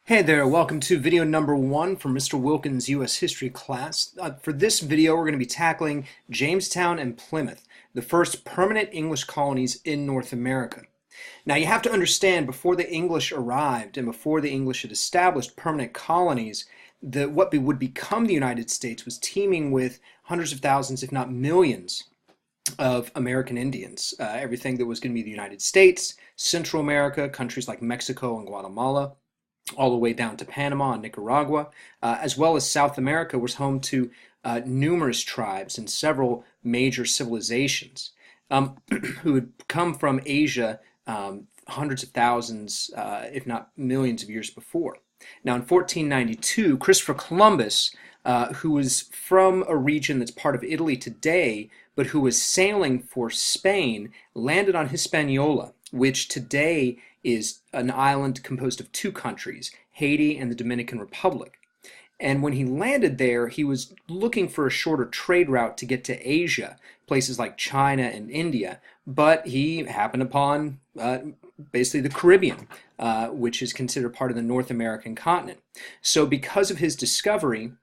Hey there, welcome to video number 1 from Mr. Wilkins U.S. history class. For this video, we're going to be tackling Jamestown and Plymouth, the first permanent English colonies in North America. Now, you have to understand, before the English arrived and before the English had established permanent colonies, what would become the United States was teeming with hundreds of thousands, if not millions, of American Indians. Everything that was going to be the United States, Central America, countries like Mexico and Guatemala, all the way down to Panama and Nicaragua, as well as South America was home to numerous tribes and several major civilizations who had come from Asia hundreds of thousands, if not millions of years before. Now in 1492, Christopher Columbus, who was from a region that's part of Italy today, but who was sailing for Spain, landed on Hispaniola, which today is an island composed of two countries, Haiti and the Dominican Republic. And when he landed there, he was looking for a shorter trade route to get to Asia, places like China and India, but he happened upon basically the Caribbean, which is considered part of the North American continent. So because of his discovery,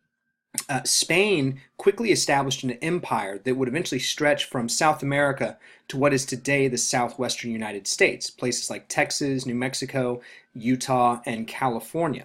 Spain quickly established an empire that would eventually stretch from South America to what is today the southwestern United States, places like Texas, New Mexico, Utah, and California.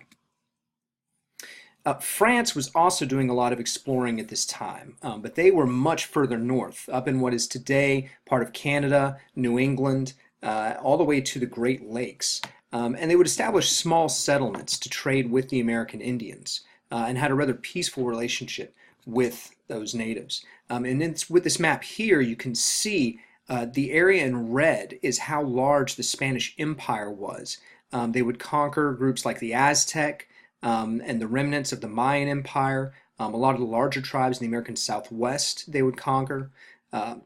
France was also doing a lot of exploring at this time, but they were much further north, up in what is today part of Canada, New England, all the way to the Great Lakes. And they would establish small settlements to trade with the American Indians. And had a rather peaceful relationship with those natives. And with this map here, you can see the area in red is how large the Spanish Empire was. They would conquer groups like the Aztec and the remnants of the Mayan Empire, a lot of the larger tribes in the American Southwest they would conquer. And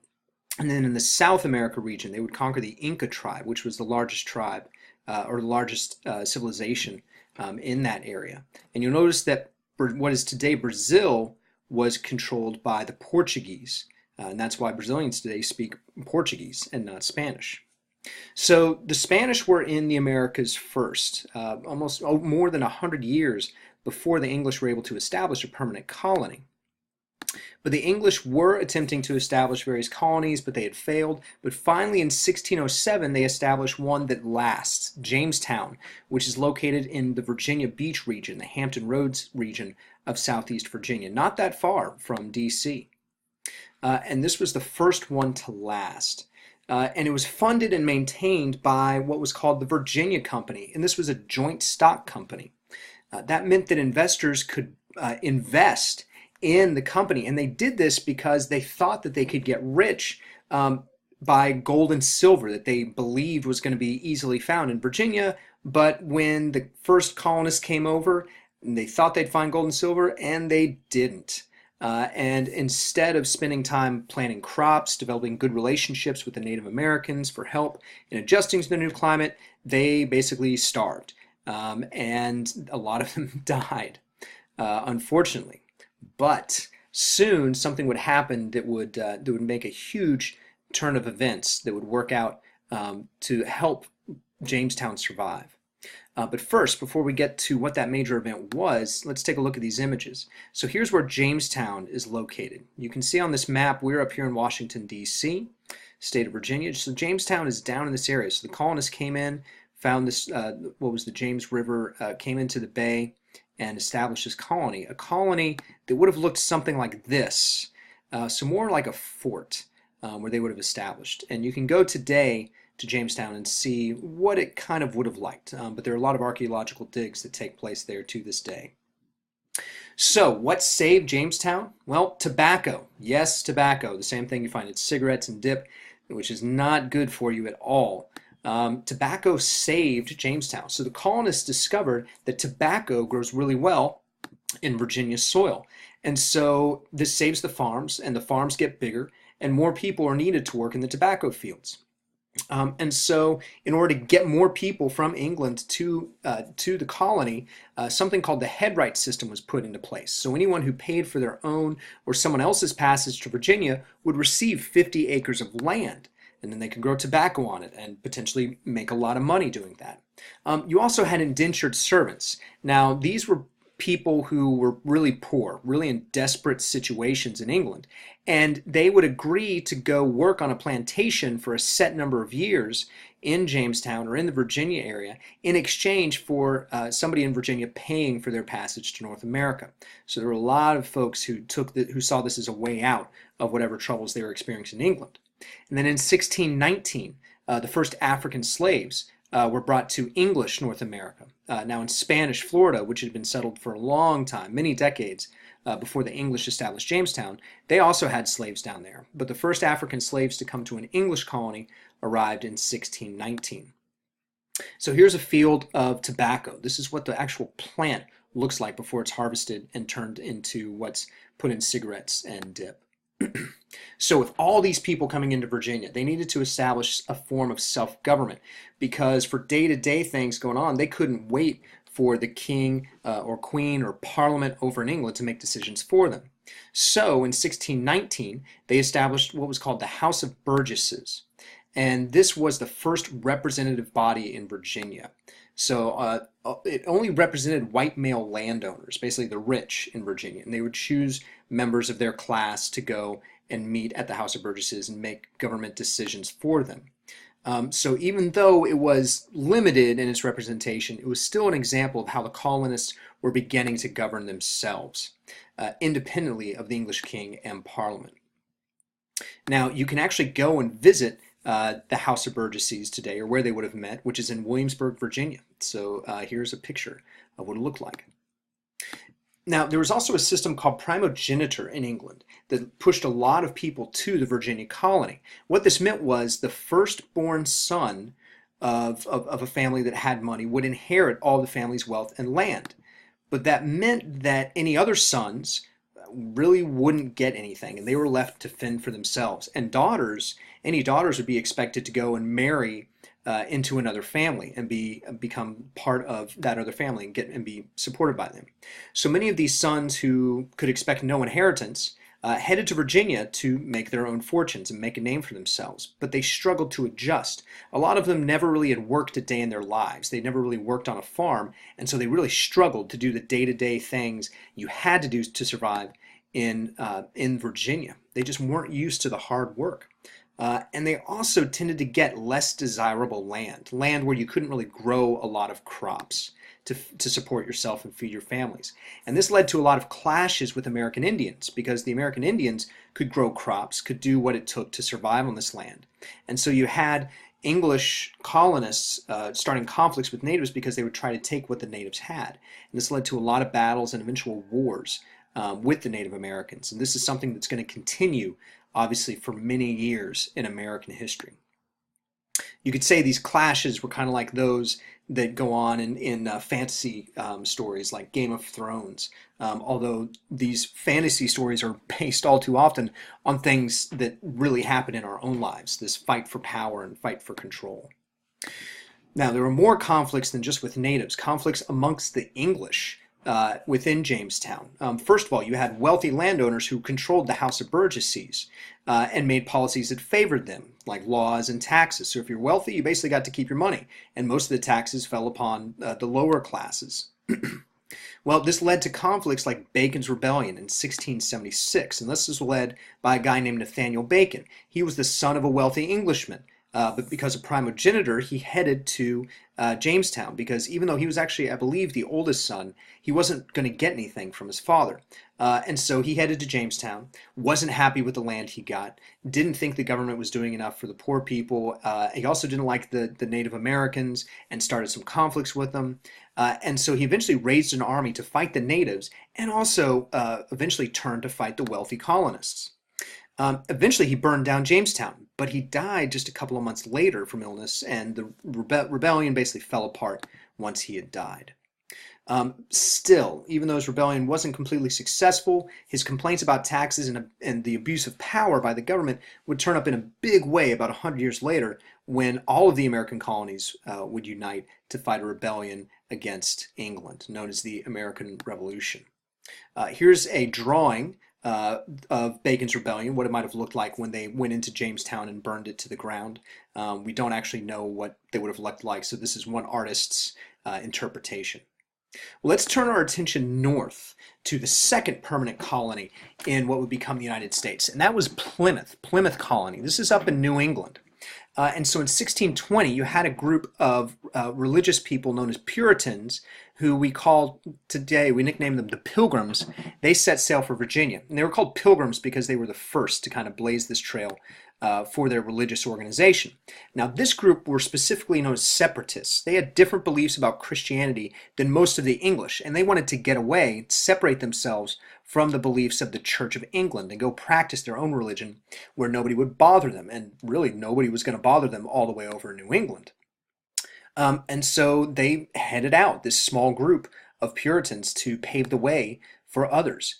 then in the South America region, they would conquer the Inca tribe, which was the largest tribe or the largest civilization in that area. And you'll notice that what is today Brazil was controlled by the Portuguese, and that's why Brazilians today speak Portuguese and not Spanish. So the Spanish were in the Americas first, almost more than 100 years before the English were able to establish a permanent colony. But the English were attempting to establish various colonies, but they had failed. But finally in 1607, they established one that lasts, Jamestown, which is located in the Virginia Beach region, the Hampton Roads region of Southeast Virginia, not that far from D.C. And this was the first one to last. And it was funded and maintained by what was called the Virginia Company, and this was a joint stock company. That meant that investors could invest in the company, and they did this because they thought that they could get rich by gold and silver that they believed was going to be easily found in Virginia. But when the first colonists came over, they thought they'd find gold and silver, and they didn't. And instead of spending time planting crops, developing good relationships with the Native Americans for help in adjusting to the new climate, they basically starved, and a lot of them died, unfortunately. But soon something would happen that would make a huge turn of events that would work out to help Jamestown survive. But first, before we get to what that major event was, let's take a look at these images. So here's where Jamestown is located. You can see on this map, we're up here in Washington, D.C., state of Virginia. So Jamestown is down in this area. So the colonists came in, found this, what was the James River, came into the bay, and established this colony, a colony that would have looked something like this, so more like a fort where they would have established. And you can go today to Jamestown and see what it kind of would have liked, but there are a lot of archaeological digs that take place there to this day. So what saved Jamestown? Well, tobacco. Yes, tobacco, the same thing you find in cigarettes and dip, which is not good for you at all. Tobacco saved Jamestown. So the colonists discovered that tobacco grows really well in Virginia soil. And so this saves the farms, and the farms get bigger, and more people are needed to work in the tobacco fields. And so in order to get more people from England to the colony, something called the headright system was put into place. So anyone who paid for their own or someone else's passage to Virginia would receive 50 acres of land. And then they could grow tobacco on it and potentially make a lot of money doing that. You also had indentured servants. Now, these were people who were really poor, really in desperate situations in England, and they would agree to go work on a plantation for a set number of years in Jamestown or in the Virginia area in exchange for somebody in Virginia paying for their passage to North America. So there were a lot of folks who saw this as a way out of whatever troubles they were experiencing in England. And then in 1619, the first African slaves were brought to English North America. Now in Spanish Florida, which had been settled for a long time, many decades before the English established Jamestown, they also had slaves down there. But the first African slaves to come to an English colony arrived in 1619. So here's a field of tobacco. This is what the actual plant looks like before it's harvested and turned into what's put in cigarettes and dip. So with all these people coming into Virginia, they needed to establish a form of self-government because for day-to-day things going on, they couldn't wait for the king or queen or parliament over in England to make decisions for them. So in 1619, they established what was called the House of Burgesses. And this was the first representative body in Virginia. So it only represented white male landowners, basically the rich in Virginia, and they would choose members of their class to go and meet at the House of Burgesses and make government decisions for them. So even though it was limited in its representation, it was still an example of how the colonists were beginning to govern themselves, independently of the English king and parliament. Now, you can actually go and visit the House of Burgesses today, or where they would have met, which is in Williamsburg, Virginia. So here's a picture of what it looked like. Now, there was also a system called Primogeniture in England that pushed a lot of people to the Virginia colony. What this meant was the firstborn son of a family that had money would inherit all the family's wealth and land. But that meant that any other sons really wouldn't get anything, and they were left to fend for themselves. And any daughters would be expected to go and marry into another family and become part of that other family and be supported by them. So many of these sons who could expect no inheritance headed to Virginia to make their own fortunes and make a name for themselves, but they struggled to adjust. A lot of them never really had worked a day in their lives. They never really worked on a farm, and so they really struggled to do the day-to-day things you had to do to survive in Virginia. They just weren't used to the hard work. And they also tended to get less desirable land where you couldn't really grow a lot of crops to support yourself and feed your families. And this led to a lot of clashes with American Indians because the American Indians could grow crops, could do what it took to survive on this land. And so you had English colonists starting conflicts with natives because they would try to take what the natives had. And this led to a lot of battles and eventual wars with the Native Americans. And this is something that's going to continue, obviously, for many years in American history. You could say these clashes were kind of like those that go on in fantasy stories like Game of Thrones, although these fantasy stories are based all too often on things that really happen in our own lives, this fight for power and fight for control. Now, there were more conflicts than just with natives, conflicts amongst the English within Jamestown. First of all, you had wealthy landowners who controlled the House of Burgesses and made policies that favored them, like laws and taxes. So if you're wealthy, you basically got to keep your money, and most of the taxes fell upon the lower classes. Well, this led to conflicts like Bacon's Rebellion in 1676, and this was led by a guy named Nathaniel Bacon. He was the son of a wealthy Englishman. But because of primogeniture, he headed to Jamestown because even though he was actually, I believe, the oldest son, he wasn't going to get anything from his father. And so he headed to Jamestown, wasn't happy with the land he got, didn't think the government was doing enough for the poor people. He also didn't like the Native Americans and started some conflicts with them. And so he eventually raised an army to fight the natives and also eventually turned to fight the wealthy colonists. Eventually he burned down Jamestown, but he died just a couple of months later from illness, and the rebellion basically fell apart once he had died. Still, even though his rebellion wasn't completely successful, his complaints about taxes and the abuse of power by the government would turn up in a big way about 100 years later when all of the American colonies would unite to fight a rebellion against England, known as the American Revolution. Here's a drawing of Bacon's rebellion, what it might have looked like when they went into Jamestown and burned it to the ground. We don't actually know what they would have looked like, so this is one artist's interpretation. Well, let's turn our attention north to the second permanent colony in what would become the United States, and that was Plymouth Colony. This is up in New England. And so in 1620, you had a group of religious people known as Puritans, who we call today, we nickname them the Pilgrims. They set sail for Virginia. And they were called Pilgrims because they were the first to kind of blaze this trail for their religious organization. Now, this group were specifically known as separatists. They had different beliefs about Christianity than most of the English, and they wanted to get away, separate themselves from the beliefs of the Church of England and go practice their own religion where nobody would bother them, and really nobody was going to bother them all the way over in New England. And so they headed out, this small group of Puritans, to pave the way for others.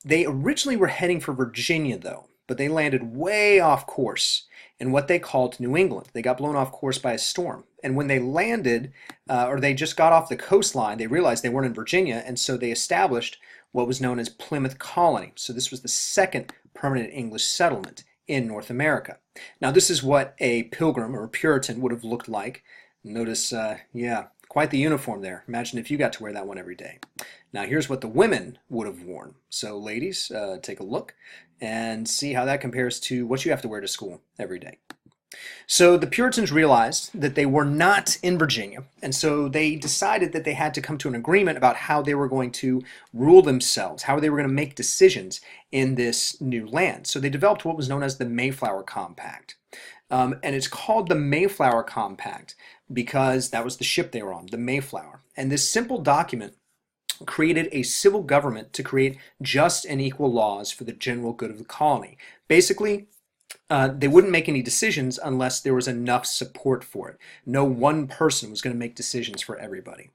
They originally were heading for Virginia, though, but they landed way off course in what they called New England. They got blown off course by a storm. And when they landed, or they just got off the coastline, they realized they weren't in Virginia, and so they established what was known as Plymouth Colony. So this was the second permanent English settlement in North America. Now, this is what a pilgrim or a Puritan would have looked like. Notice, yeah, quite the uniform there. Imagine if you got to wear that one every day. Now, here's what the women would have worn. So, ladies, take a look and see how that compares to what you have to wear to school every day. So the Puritans realized that they were not in Virginia, and so they decided that they had to come to an agreement about how they were going to rule themselves, how they were going to make decisions in this new land. So they developed what was known as the Mayflower Compact. And it's called the Mayflower Compact because that was the ship they were on, the Mayflower. And this simple document created a civil government to create just and equal laws for the general good of the colony. Basically, they wouldn't make any decisions unless there was enough support for it. No one person was going to make decisions for everybody.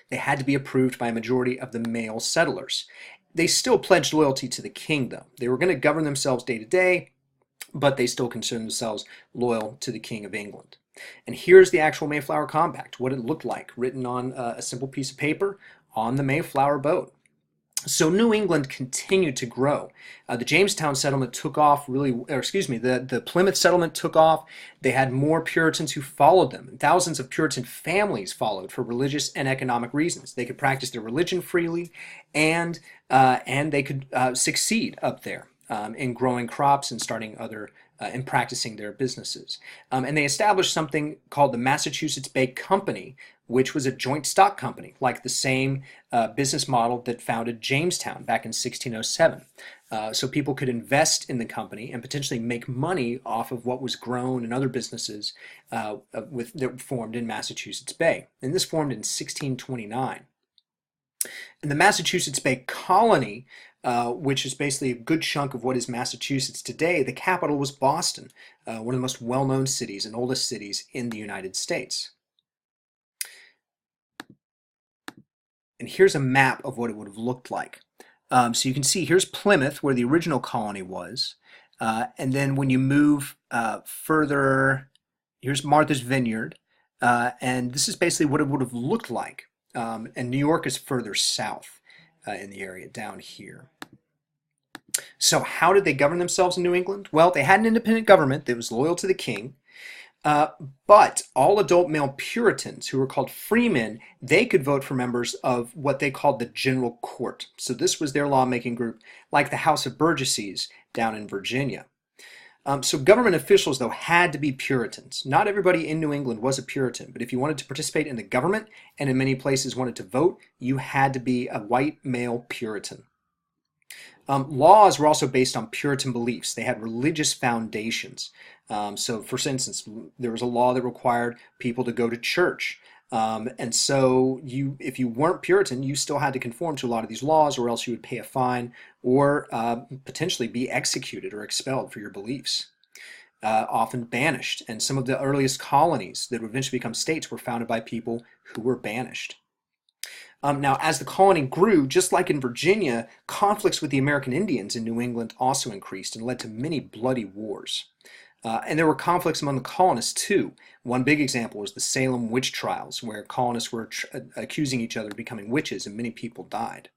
They had to be approved by a majority of the male settlers. They still pledged loyalty to the king, though. They were going to govern themselves day to day, but they still considered themselves loyal to the King of England. And here's the actual Mayflower Compact, what it looked like, written on a simple piece of paper on the Mayflower boat. So New England continued to grow. The Jamestown settlement took off the Plymouth settlement took off. They had more Puritans who followed them. And thousands of Puritan families followed for religious and economic reasons. They could practice their religion freely, and they could succeed up there in growing crops and starting other and practicing their businesses. And they established something called the Massachusetts Bay Company, which was a joint stock company, like the same business model that founded Jamestown back in 1607. So people could invest in the company and potentially make money off of what was grown in other businesses that formed in Massachusetts Bay. And this formed in 1629. And the Massachusetts Bay Colony, which is basically a good chunk of what is Massachusetts today, the capital was Boston, one of the most well-known cities and oldest cities in the United States. And here's a map of what it would have looked like. So you can see here's Plymouth, where the original colony was. And then when you move further, here's Martha's Vineyard. And this is basically what it would have looked like. And New York is further south in the area down here. So how did they govern themselves in New England? Well, they had an independent government that was loyal to the king. But all adult male Puritans, who were called freemen, they could vote for members of what they called the General Court. So this was their lawmaking group, like the House of Burgesses down in Virginia. So government officials, though, had to be Puritans. Not everybody in New England was a Puritan, but if you wanted to participate in the government, and in many places wanted to vote, you had to be a white male Puritan. Laws were also based on Puritan beliefs. They had religious foundations. So, for instance, there was a law that required people to go to church. And so if you weren't Puritan, you still had to conform to a lot of these laws, or else you would pay a fine or potentially be executed or expelled for your beliefs. Often banished. And some of the earliest colonies that would eventually become states were founded by people who were banished. Now, as the colony grew, just like in Virginia, conflicts with the American Indians in New England also increased and led to many bloody wars. And there were conflicts among the colonists too. One big example was the Salem witch trials, where colonists were accusing each other of becoming witches, and many people died.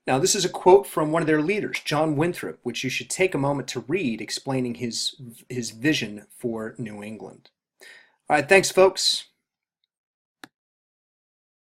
Now, this is a quote from one of their leaders, John Winthrop, which you should take a moment to read, explaining his vision for New England. All right, thanks, folks.